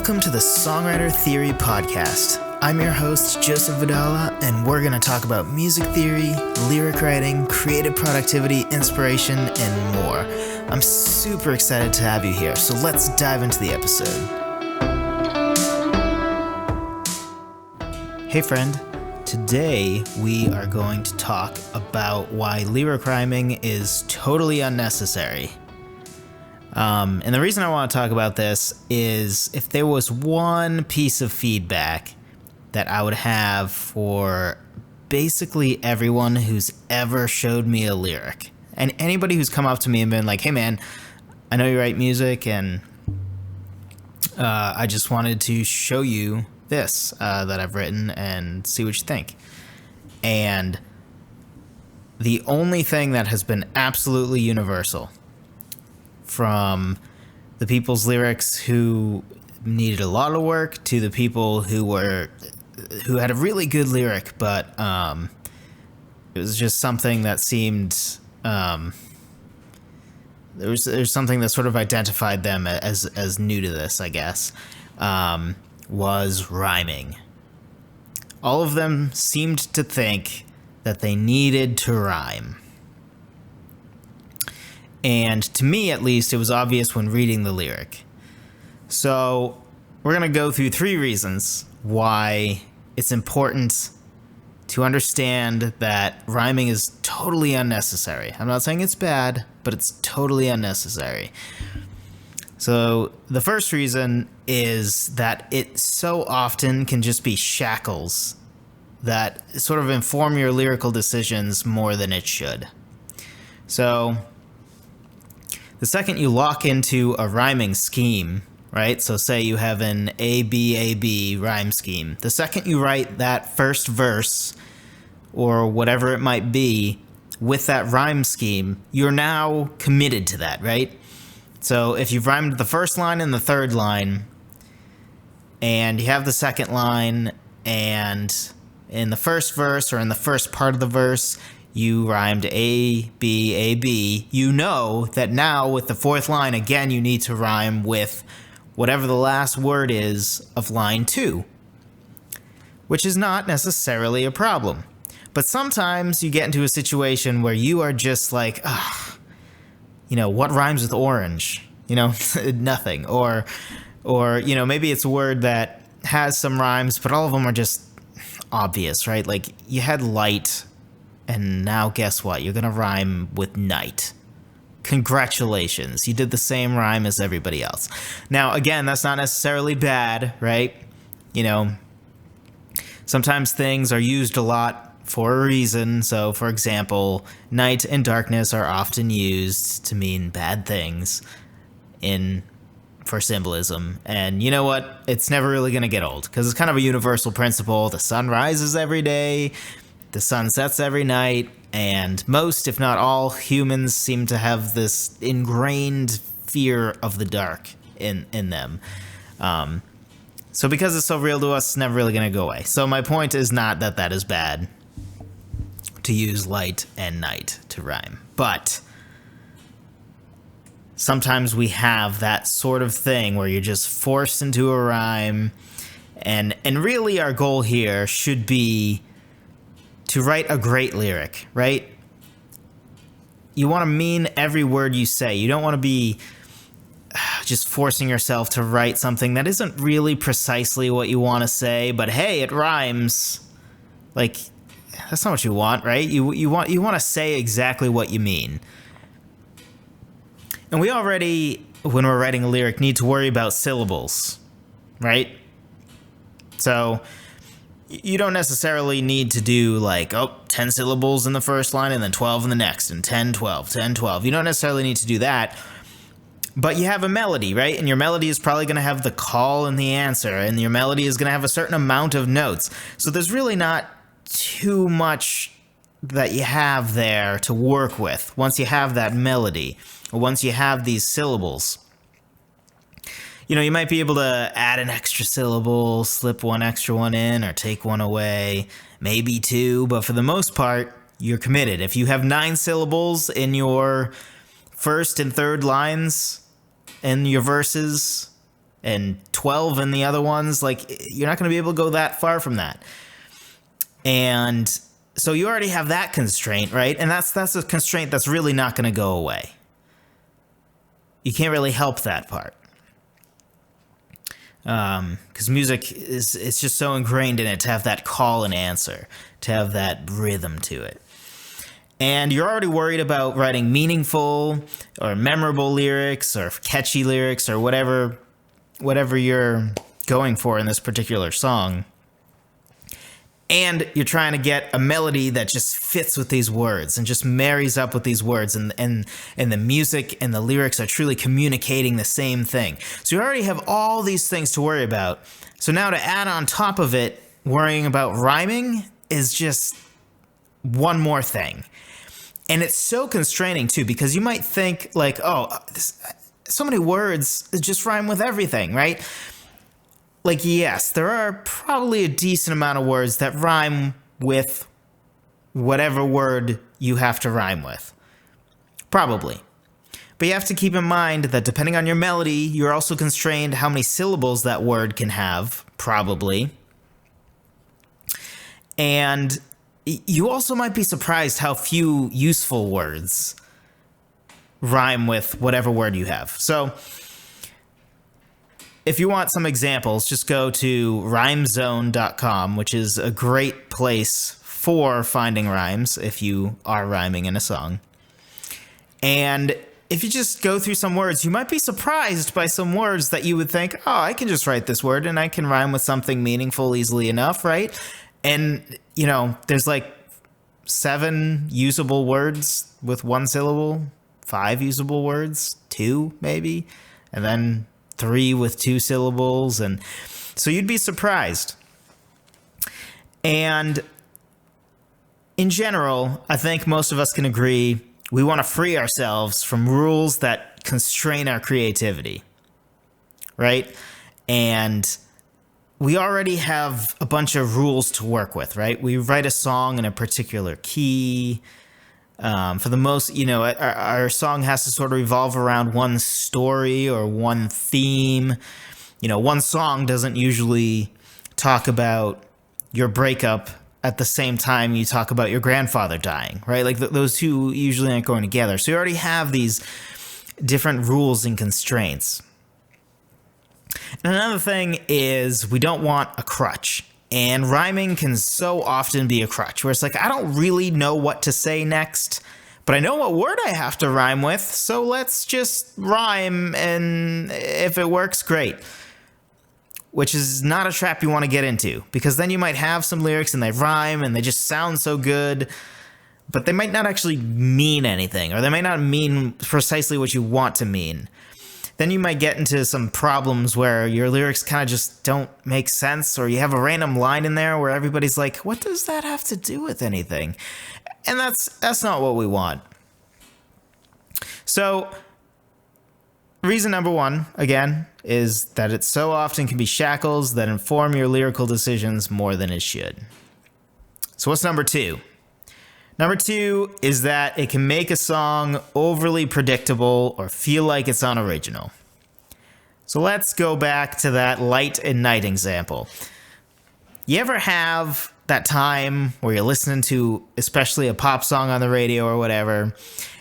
Welcome to the Songwriter Theory Podcast. I'm your host, Joseph Vidala, and we're going to talk about music theory, lyric writing, creative productivity, inspiration, and more. I'm super excited to have you here, so let's dive into the episode. Hey friend, today we are going to talk about why lyric rhyming is totally unnecessary. And the reason I want to talk about this is if there was one piece of feedback that I would have for basically everyone who's ever showed me a lyric, and anybody who's come up to me and been like, hey man, I know you write music and I just wanted to show you this that I've written and see what you think. And the only thing that has been absolutely universal from the people's lyrics who needed a lot of work to the people who had a really good lyric, but it was just something that seemed there's something that sort of identified them as new to this, I guess, was rhyming. All of them seemed to think that they needed to rhyme. And to me, at least, it was obvious when reading the lyric. So we're going to go through 3 reasons why it's important to understand that rhyming is totally unnecessary. I'm not saying it's bad, but it's totally unnecessary. So the first reason is that it so often can just be shackles that sort of inform your lyrical decisions more than it should. So the second you lock into a rhyming scheme, right? So say you have an A-B-A-B rhyme scheme. The second you write that first verse or whatever it might be with that rhyme scheme, you're now committed to that, right? So if you've rhymed the first line and the third line, and you have the second line, and in the first verse or in the first part of the verse, you rhymed A, B, A, B, you know that now with the fourth line, again, you need to rhyme with whatever the last word is of line 2, which is not necessarily a problem. But sometimes you get into a situation where you are just like, what rhymes with orange? Nothing. Or, maybe it's a word that has some rhymes, but all of them are just obvious, right? Like you had light, and now guess what? You're going to rhyme with night. Congratulations. You did the same rhyme as everybody else. Now, again, that's not necessarily bad, right? Sometimes things are used a lot for a reason. So, for example, night and darkness are often used to mean bad things for symbolism. And you know what? It's never really going to get old because it's kind of a universal principle. The sun rises every day. The sun sets every night, and most, if not all, humans seem to have this ingrained fear of the dark in them. So because it's so real to us, it's never really going to go away. So my point is not that is bad to use light and night to rhyme. But sometimes we have that sort of thing where you're just forced into a rhyme, and really our goal here should be to write a great lyric, right? You want to mean every word you say. You don't want to be just forcing yourself to write something that isn't really precisely what you want to say, but hey, it rhymes. Like, that's not what you want, right? You want to say exactly what you mean. And we already, when we're writing a lyric, need to worry about syllables, right? So you don't necessarily need to do 10 syllables in the first line and then 12 in the next and 10, 12, 10, 12. You don't necessarily need to do that, but you have a melody, right? And your melody is probably going to have the call and the answer, and your melody is going to have a certain amount of notes. So there's really not too much that you have there to work with once you have that melody or once you have these syllables. You might be able to add an extra syllable, slip one extra one in, or take one away, maybe 2, but for the most part, you're committed. If you have 9 syllables in your first and third lines in your verses, and 12 in the other ones. Like, you're not going to be able to go that far from that. And so you already have that constraint, right? And that's a constraint that's really not going to go away. You can't really help that part. Because music it's just so ingrained in it to have that call and answer, to have that rhythm to it. And you're already worried about writing meaningful or memorable lyrics or catchy lyrics or whatever you're going for in this particular song. And you're trying to get a melody that just fits with these words and just marries up with these words, and the music and the lyrics are truly communicating the same thing. So you already have all these things to worry about. So now to add on top of it, worrying about rhyming is just one more thing. And it's so constraining too, because you might think like, so many words just rhyme with everything, right? Like, yes, there are probably a decent amount of words that rhyme with whatever word you have to rhyme with. Probably. But you have to keep in mind that depending on your melody, you're also constrained how many syllables that word can have, probably. And you also might be surprised how few useful words rhyme with whatever word you have. So if you want some examples, just go to rhymezone.com, which is a great place for finding rhymes if you are rhyming in a song. And if you just go through some words, you might be surprised by some words that you would think, I can just write this word and I can rhyme with something meaningful easily enough, right? And, there's like 7 usable words with 1 syllable, 5 usable words, 2 maybe, and then 3 with 2 syllables, and so you'd be surprised. And in general, I think most of us can agree we want to free ourselves from rules that constrain our creativity, right? And we already have a bunch of rules to work with, right? We write a song in a particular key. For the most, our song has to sort of revolve around one story or one theme. One song doesn't usually talk about your breakup at the same time you talk about your grandfather dying, right? Like those two usually aren't going together. So you already have these different rules and constraints. And another thing is we don't want a crutch. And rhyming can so often be a crutch, where it's like, I don't really know what to say next, but I know what word I have to rhyme with, so let's just rhyme, and if it works, great. Which is not a trap you want to get into, because then you might have some lyrics and they rhyme and they just sound so good, but they might not actually mean anything, or they might not mean precisely what you want to mean. Then you might get into some problems where your lyrics kind of just don't make sense, or you have a random line in there where everybody's like, what does that have to do with anything? And that's not what we want. So reason number 1, again, is that it so often can be shackles that inform your lyrical decisions more than it should. So what's number 2? Number 2 is that it can make a song overly predictable or feel like it's unoriginal. So let's go back to that light and night example. You ever have that time where you're listening to especially a pop song on the radio or whatever,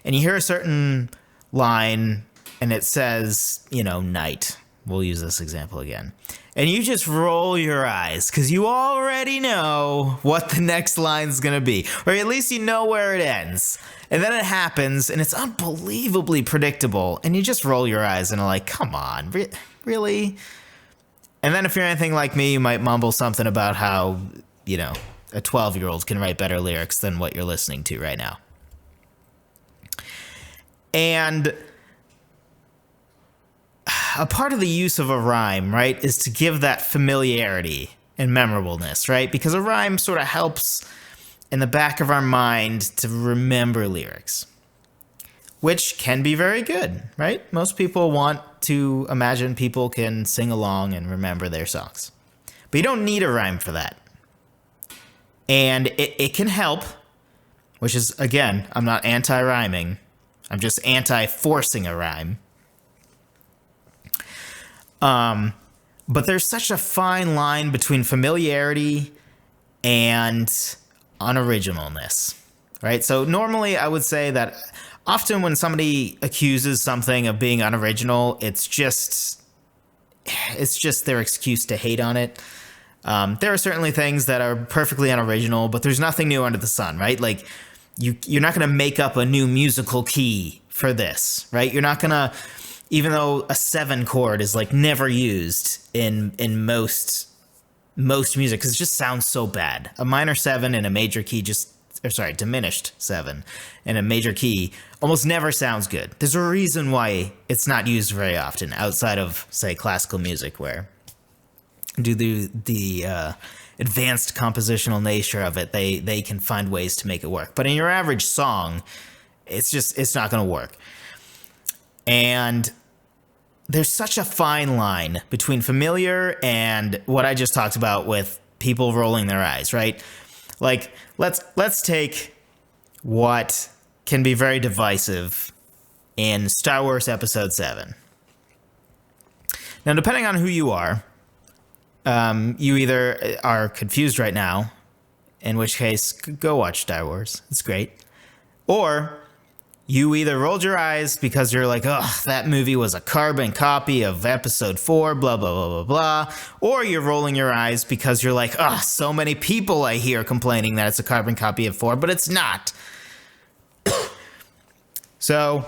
and you hear a certain line and it says, night. We'll use this example again. And you just roll your eyes because you already know what the next line's going to be. Or at least you know where it ends. And then it happens and it's unbelievably predictable. And you just roll your eyes and are like, come on, really? And then if you're anything like me, you might mumble something about how, a 12-year-old can write better lyrics than what you're listening to right now. And a part of the use of a rhyme, right, is to give that familiarity and memorableness, right? Because a rhyme sort of helps in the back of our mind to remember lyrics, which can be very good, right? Most people want to imagine people can sing along and remember their songs. But you don't need a rhyme for that. And it can help, which is, again, I'm not anti-rhyming. I'm just anti-forcing a rhyme. But there's such a fine line between familiarity and unoriginalness, right? So normally I would say that often when somebody accuses something of being unoriginal, it's just their excuse to hate on it. There are certainly things that are perfectly unoriginal, but there's nothing new under the sun, right? Like you're not going to make up a new musical key for this, right? You're not going to, even though a 7 chord is like never used in most music because it just sounds so bad. A minor 7 in a major key diminished 7 in a major key almost never sounds good. There's a reason why it's not used very often outside of, say, classical music, where due to the advanced compositional nature of it, they can find ways to make it work. But in your average song, it's not going to work. And there's such a fine line between familiar and what I just talked about with people rolling their eyes, right? Like, let's take what can be very divisive in Star Wars Episode 7. Now, depending on who you are, you either are confused right now, in which case, go watch Star Wars. It's great. Or you either rolled your eyes because you're like, oh, that movie was a carbon copy of Episode 4, blah, blah, blah, blah, blah. Or you're rolling your eyes because you're like, oh, so many people I hear complaining that it's a carbon copy of 4, but it's not. So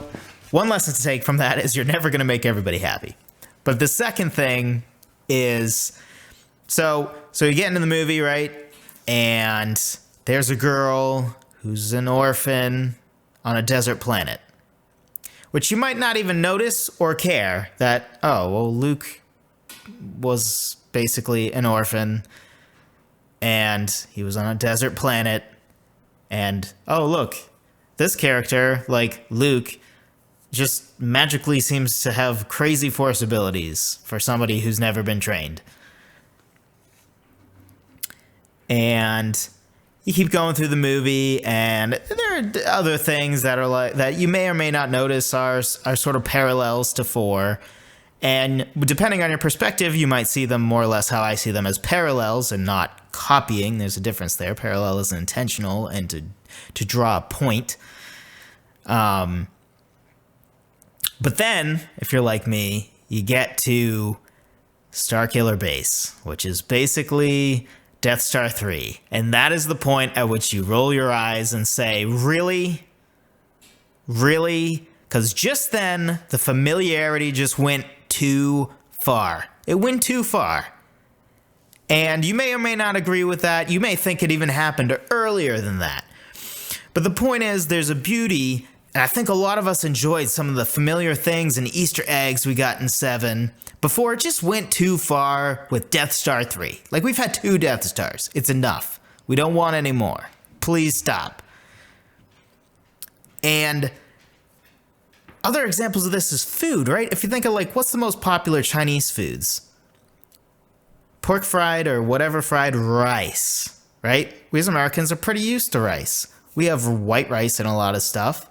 one lesson to take from that is you're never going to make everybody happy. But the second thing is, so you get into the movie, right? And there's a girl who's an orphan on a desert planet, which you might not even notice or care that, oh, well, Luke was basically an orphan and he was on a desert planet. And, oh, look, this character, like Luke, just magically seems to have crazy force abilities for somebody who's never been trained. And you keep going through the movie, and there are other things that are like that you may or may not notice are sort of parallels to 4. And depending on your perspective, you might see them more or less how I see them, as parallels and not copying. There's a difference there. Parallel is intentional and to draw a point. But then, if you're like me, you get to Starkiller Base, which is basically Death Star 3. And that is the point at which you roll your eyes and say, really? Really? Because just then, the familiarity just went too far. It went too far. And you may or may not agree with that. You may think it even happened earlier than that. But the point is, there's a beauty, and I think a lot of us enjoyed some of the familiar things and Easter eggs we got in 7 before it just went too far with Death Star 3. Like, we've had 2 Death Stars. It's enough. We don't want any more. Please stop. And other examples of this is food, right? If you think of, like, what's the most popular Chinese foods? Pork fried or whatever fried rice, right? We as Americans are pretty used to rice. We have white rice in a lot of stuff.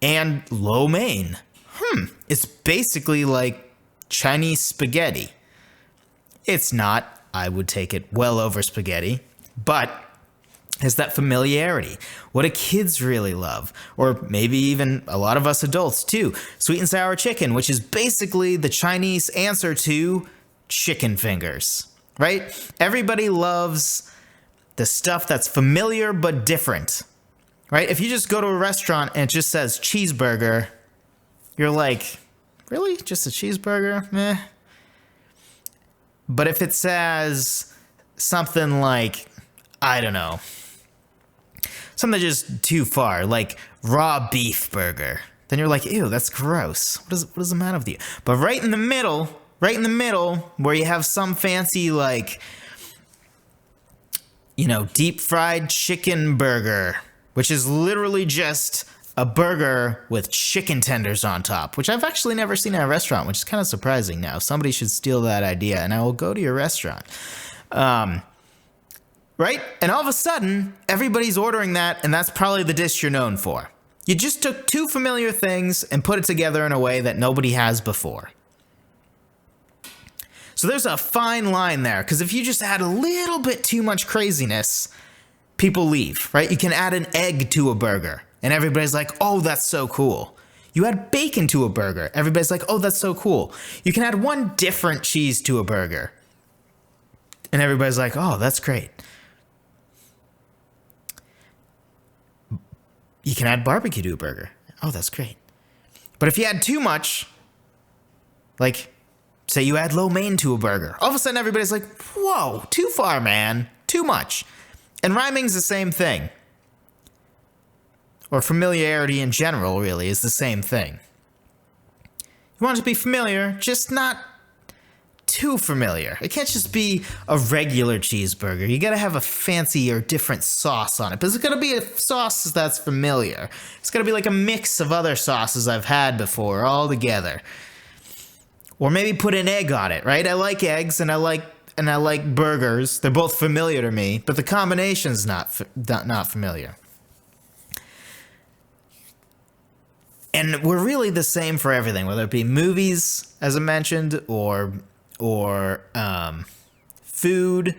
And lo mein. It's basically like Chinese spaghetti. It's not. I would take it well over spaghetti. But it's that familiarity. What do kids really love? Or maybe even a lot of us adults too. Sweet and sour chicken, which is basically the Chinese answer to chicken fingers, right? Everybody loves the stuff that's familiar but different, right? If you just go to a restaurant and it just says cheeseburger, you're like, really? Just a cheeseburger? Meh. But if it says something like, I don't know, something just too far, like raw beef burger, then you're like, ew, that's gross. What is the matter with you? But right in the middle, where you have some fancy, like, you know, deep fried chicken burger, which is literally just a burger with chicken tenders on top, which I've actually never seen at a restaurant, which is kind of surprising now. Somebody should steal that idea, and I will go to your restaurant. Right? And all of a sudden, everybody's ordering that, and that's probably the dish you're known for. You just took two familiar things and put it together in a way that nobody has before. So there's a fine line there, because if you just add a little bit too much craziness, people leave, right? You can add an egg to a burger, and everybody's like, oh, that's so cool. You add bacon to a burger, everybody's like, oh, that's so cool. You can add one different cheese to a burger, and everybody's like, oh, that's great. You can add barbecue to a burger. Oh, that's great. But if you add too much, like, say you add lo mein to a burger, all of a sudden everybody's like, whoa, too far, man. Too much. And rhyming's the same thing. Or familiarity in general, really, is the same thing. You want it to be familiar, just not too familiar. It can't just be a regular cheeseburger. You gotta have a fancy or different sauce on it. But it's gotta be a sauce that's familiar. It's gotta be like a mix of other sauces I've had before, all together. Or maybe put an egg on it, right? I like eggs and I like burgers. They're both familiar to me, but the combination's not familiar. And we're really the same for everything, whether it be movies, as I mentioned, or food,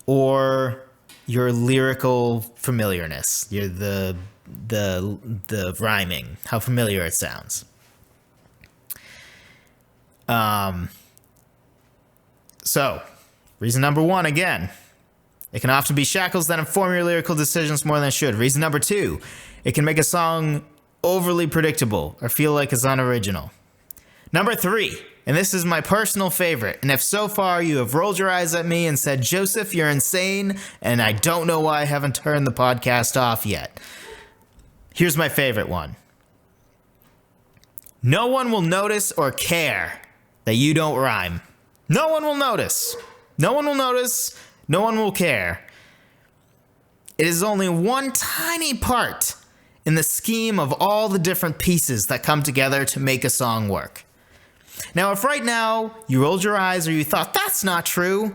or your lyrical familiarness, the rhyming, how familiar it sounds. So, reason number one, again, it can often be shackles that inform your lyrical decisions more than it should. Reason number two, it can make a song overly predictable or feel like it's unoriginal. Number three, and this is my personal favorite, and if so far you have rolled your eyes at me and said, Joseph, you're insane, and I don't know why I haven't turned the podcast off yet. Here's my favorite one. No one will notice or care that you don't rhyme. No one will notice. No one will notice. No one will care. It is only one tiny part in the scheme of all the different pieces that come together to make a song work. Now, if right now you rolled your eyes or you thought, that's not true,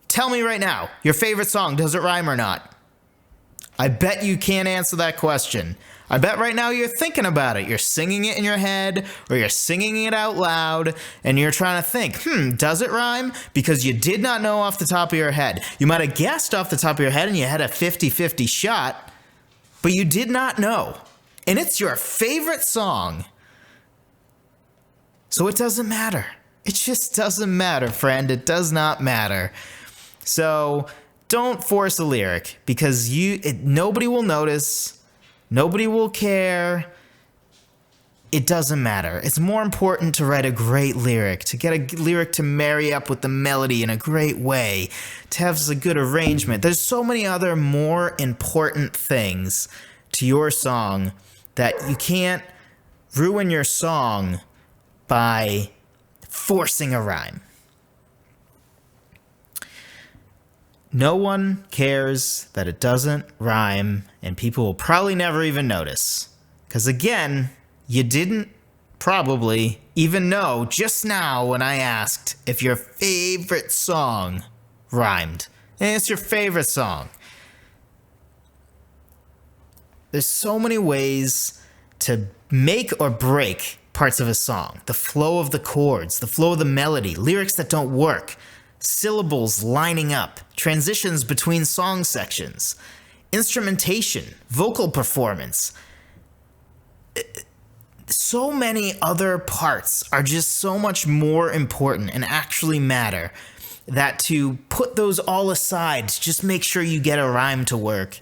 tell me right now, your favorite song, does it rhyme or not? I bet you can't answer that question. I bet right now you're thinking about it. You're singing it in your head, or you're singing it out loud, and you're trying to think, does it rhyme? Because you did not know off the top of your head. You might have guessed off the top of your head and you had a 50-50 shot, but you did not know. And it's your favorite song. So it doesn't matter. It just doesn't matter, friend. It does not matter. So don't force a lyric, because nobody will notice. Nobody will care. It doesn't matter. It's more important to write a great lyric, to get a lyric to marry up with the melody in a great way, to have a good arrangement. There's so many other more important things to your song that you can't ruin your song by forcing a rhyme. No one cares that it doesn't rhyme, and people will probably never even notice. Because again, you didn't probably even know just now when I asked if your favorite song rhymed. And it's your favorite song. There's so many ways to make or break parts of a song. The flow of the chords, the flow of the melody, lyrics that don't work, syllables lining up, transitions between song sections, instrumentation, vocal performance. So many other parts are just so much more important and actually matter that to put those all aside to just make sure you get a rhyme to work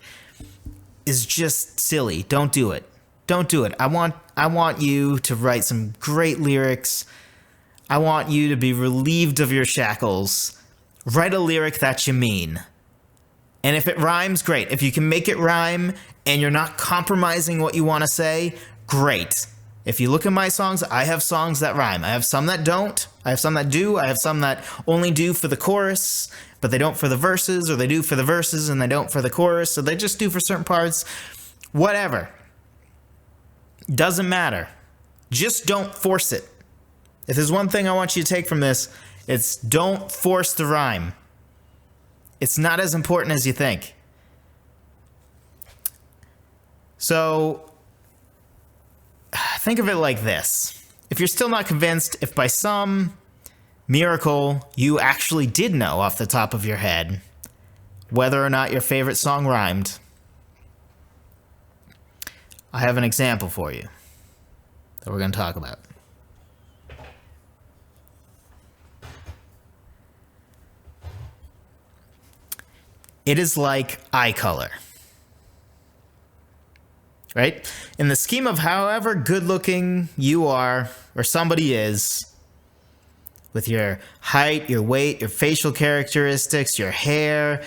is just silly. Don't do it. Don't do it. I want you to write some great lyrics. I want you to be relieved of your shackles. Write a lyric that you mean. And if it rhymes, great. If you can make it rhyme and you're not compromising what you want to say, great. If you look at my songs, I have songs that rhyme. I have some that don't. I have some that do. I have some that only do for the chorus, but they don't for the verses, or they do for the verses and they don't for the chorus, so they just do for certain parts. Whatever. Doesn't matter. Just don't force it. If there's one thing I want you to take from this, it's don't force the rhyme. It's not as important as you think. So think of it like this. If you're still not convinced, if by some miracle you actually did know off the top of your head whether or not your favorite song rhymed, I have an example for you that we're going to talk about. It is like eye color. Right? In the scheme of however good looking you are or somebody is, with your height, your weight, your facial characteristics, your hair,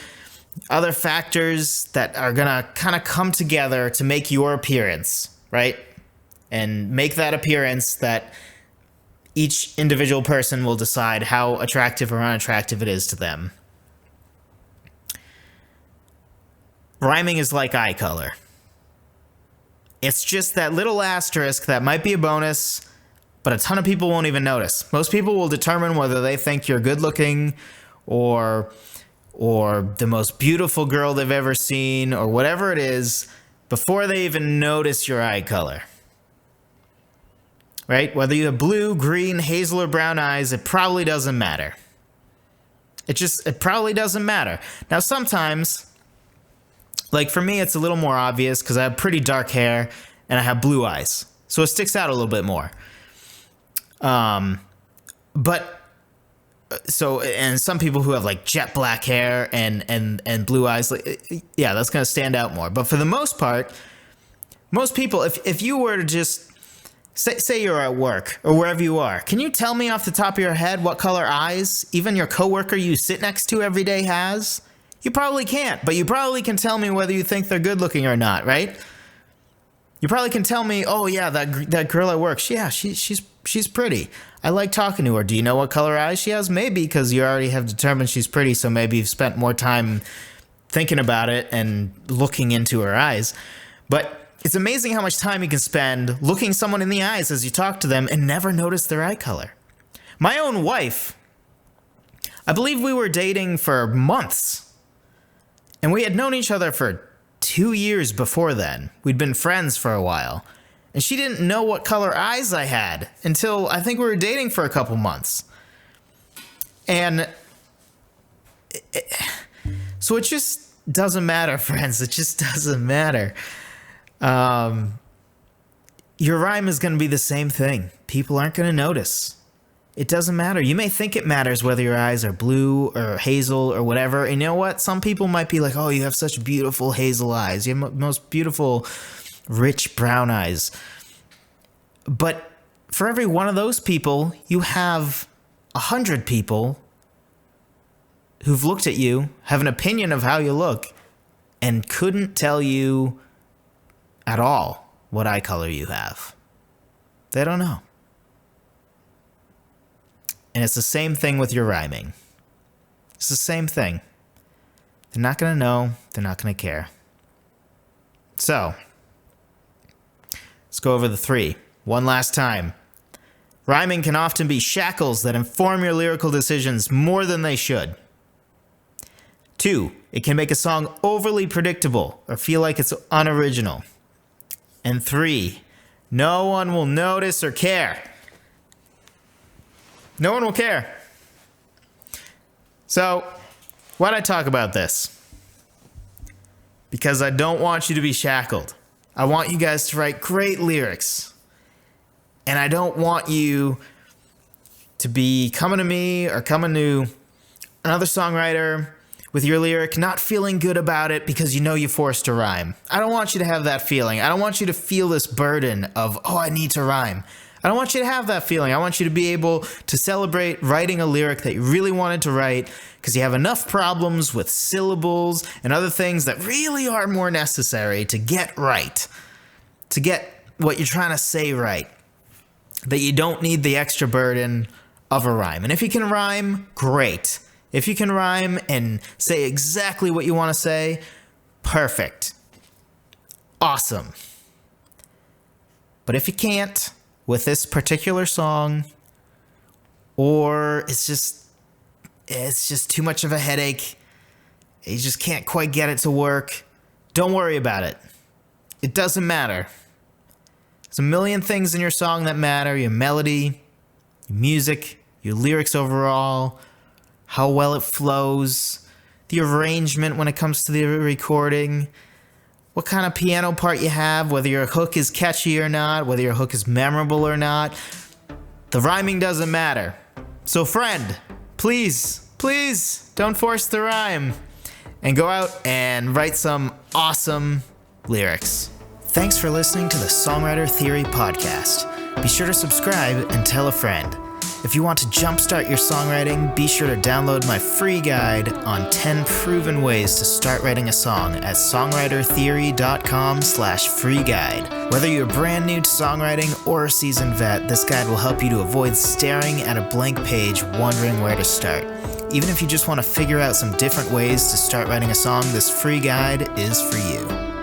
other factors that are going to kind of come together to make your appearance, right? And make that appearance that each individual person will decide how attractive or unattractive it is to them. Rhyming is like eye color. It's just that little asterisk that might be a bonus, but a ton of people won't even notice. Most people will determine whether they think you're good looking or the most beautiful girl they've ever seen or whatever it is before they even notice your eye color. Right? Whether you have blue, green, hazel, or brown eyes, it probably doesn't matter. It probably doesn't matter. Now, sometimes, like for me, it's a little more obvious because I have pretty dark hair and I have blue eyes. So it sticks out a little bit more. And some people who have like jet black hair and blue eyes, yeah, that's going to stand out more. But for the most part, most people, if you were to just say you're at work or wherever you are, can you tell me off the top of your head what color eyes even your coworker you sit next to every day has? You probably can't, but you probably can tell me whether you think they're good looking or not, right? You probably can tell me, oh yeah, that girl at work, yeah, she's pretty. I like talking to her. Do you know what color eyes she has? Maybe, because you already have determined she's pretty, so maybe you've spent more time thinking about it and looking into her eyes. But it's amazing how much time you can spend looking someone in the eyes as you talk to them and never notice their eye color. My own wife, I believe we were dating for months. And we had known each other for 2 years before then. We'd been friends for a while. And she didn't know what color eyes I had until I think we were dating for a couple months. And so it just doesn't matter, friends. It just doesn't matter. Your rhyme is going to be the same thing. People aren't going to notice. It doesn't matter. You may think it matters whether your eyes are blue or hazel or whatever. And you know what? Some people might be like, oh, you have such beautiful hazel eyes. You have most beautiful, rich brown eyes. But for every one of those people, you have 100 people who've looked at you, have an opinion of how you look, and couldn't tell you at all what eye color you have. They don't know. And it's the same thing with your rhyming. It's the same thing. They're not going to know. They're not going to care. So, let's go over the 3. One last time. Rhyming can often be shackles that inform your lyrical decisions more than they should. 2. It can make a song overly predictable or feel like it's unoriginal. And 3. No one will notice or care. No one will care. So, why'd I talk about this? Because I don't want you to be shackled. I want you guys to write great lyrics. And I don't want you to be coming to me or coming to another songwriter with your lyric, not feeling good about it because you know you forced to rhyme. I don't want you to have that feeling. I don't want you to feel this burden of, oh, I need to rhyme. I don't want you to have that feeling. I want you to be able to celebrate writing a lyric that you really wanted to write because you have enough problems with syllables and other things that really are more necessary to get right, to get what you're trying to say right, that you don't need the extra burden of a rhyme. And if you can rhyme, great. If you can rhyme and say exactly what you want to say, perfect. Awesome. But if you can't, with this particular song, or it's just too much of a headache, you just can't quite get it to work, don't worry about it. It doesn't matter. There's a million things in your song that matter: your melody, your music, your lyrics overall, how well it flows, the arrangement when it comes to the recording, what kind of piano part you have, whether your hook is catchy or not, whether your hook is memorable or not. The rhyming doesn't matter. So friend, please don't force the rhyme and go out and write some awesome lyrics. Thanks for listening to the Songwriter Theory podcast. Be sure to subscribe and tell a friend. If you want to jumpstart your songwriting, be sure to download my free guide on 10 proven ways to start writing a song at songwritertheory.com/free guide. Whether you're brand new to songwriting or a seasoned vet, this guide will help you to avoid staring at a blank page wondering where to start. Even if you just want to figure out some different ways to start writing a song, this free guide is for you.